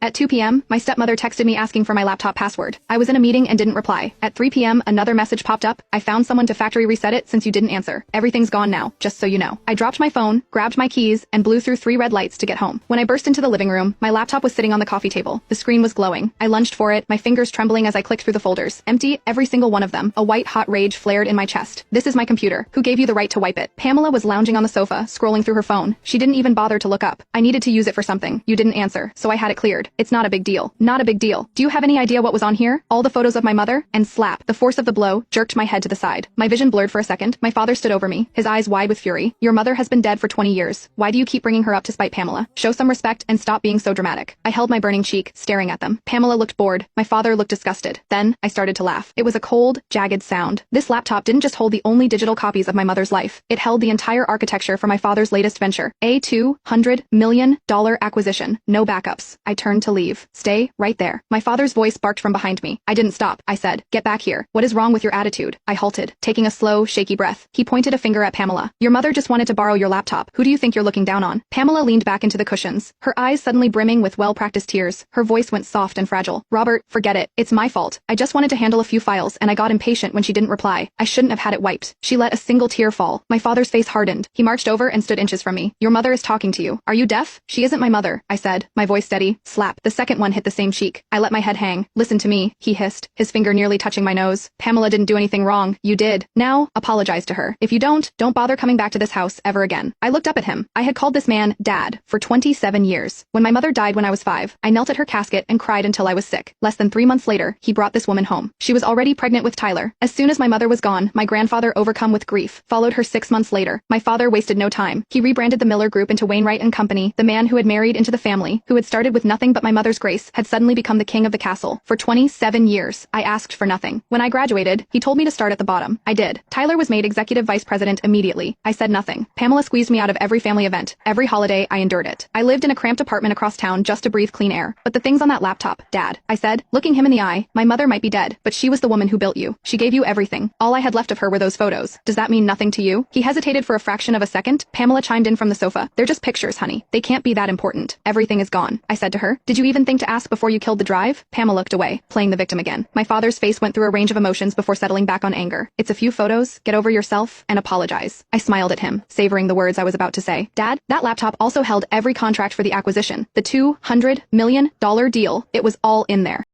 At 2 p.m., my stepmother texted me asking for my laptop password. I was in a meeting and didn't reply. At 3 p.m., another message popped up. I found someone to factory reset it since you didn't answer. Everything's gone now, just so you know. I dropped my phone, grabbed my keys, and blew through 3 red lights to get home. When I burst into the living room, my laptop was sitting on the coffee table. The screen was glowing. I lunged for it, my fingers trembling as I clicked through the folders. Empty, every single one of them. A white hot rage flared in my chest. This is my computer. Who gave you the right to wipe it? Pamela was lounging on the sofa, scrolling through her phone. She didn't even bother to look up. I needed to use it for something. You didn't answer, so I had it cleared. It's not a big deal. Not a big deal. Do you have any idea what was on here? All the photos of my mother? And slap. The force of the blow jerked my head to the side. My vision blurred for a second. My father stood over me, his eyes wide with fury. Your mother has been dead for 20 years. Why do you keep bringing her up to spite Pamela? Show some respect and stop being so dramatic. I held my burning cheek, staring at them. Pamela looked bored. My father looked disgusted. Then, I started to laugh. It was a cold, jagged sound. This laptop didn't just hold the only digital copies of my mother's life. It held the entire architecture for my father's latest venture. A $200 million acquisition. No backups. I turned to leave. Stay right there. My father's voice barked from behind me. I didn't stop. I said, get back here. What is wrong with your attitude? I halted, taking a slow, shaky breath. He pointed a finger at Pamela. Your mother just wanted to borrow your laptop. Who do you think you're looking down on? Pamela leaned back into the cushions, her eyes suddenly brimming with well-practiced tears. Her voice went soft and fragile. Robert, forget it. It's my fault. I just wanted to handle a few files, and I got impatient when she didn't reply. I shouldn't have had it wiped. She let a single tear fall. My father's face hardened. He marched over and stood inches from me. Your mother is talking to you. Are you deaf? She isn't my mother, I said, my voice steady. Slap. The second one hit the same cheek. I let my head hang. Listen to me, he hissed, his finger nearly touching my nose. Pamela didn't do anything wrong. You did. Now, apologize to her. If you don't bother coming back to this house ever again. I looked up at him. I had called this man Dad for 27 years. When my mother died when I was 5, I knelt at her casket and cried until I was sick. Less than 3 months later, he brought this woman home. She was already pregnant with Tyler. As soon as my mother was gone, my grandfather, overcome with grief, followed her 6 months later. My father wasted no time. He rebranded the Miller Group into Wainwright and Company. The man who had married into the family, who had started with nothing but my mother's grace, had suddenly become the king of the castle. For 27 years, I asked for nothing. When I graduated, he told me to start at the bottom. I did. Tyler was made executive vice president immediately. I said nothing. Pamela squeezed me out of every family event. Every holiday, I endured it. I lived in a cramped apartment across town just to breathe clean air. But the things on that laptop, Dad, I said, looking him in the eye, my mother might be dead, but she was the woman who built you. She gave you everything. All I had left of her were those photos. Does that mean nothing to you? He hesitated for a fraction of a second. Pamela chimed in from the sofa. They're just pictures, honey. They can't be that important. Everything is gone. I said to her, did you even think to ask before you killed the drive? Pamela looked away, playing the victim again. My father's face went through a range of emotions before settling back on anger. It's a few photos. Get over yourself and apologize. I smiled at him, savoring the words I was about to say. Dad, that laptop also held every contract for the acquisition. The $200 million deal. It was all in there.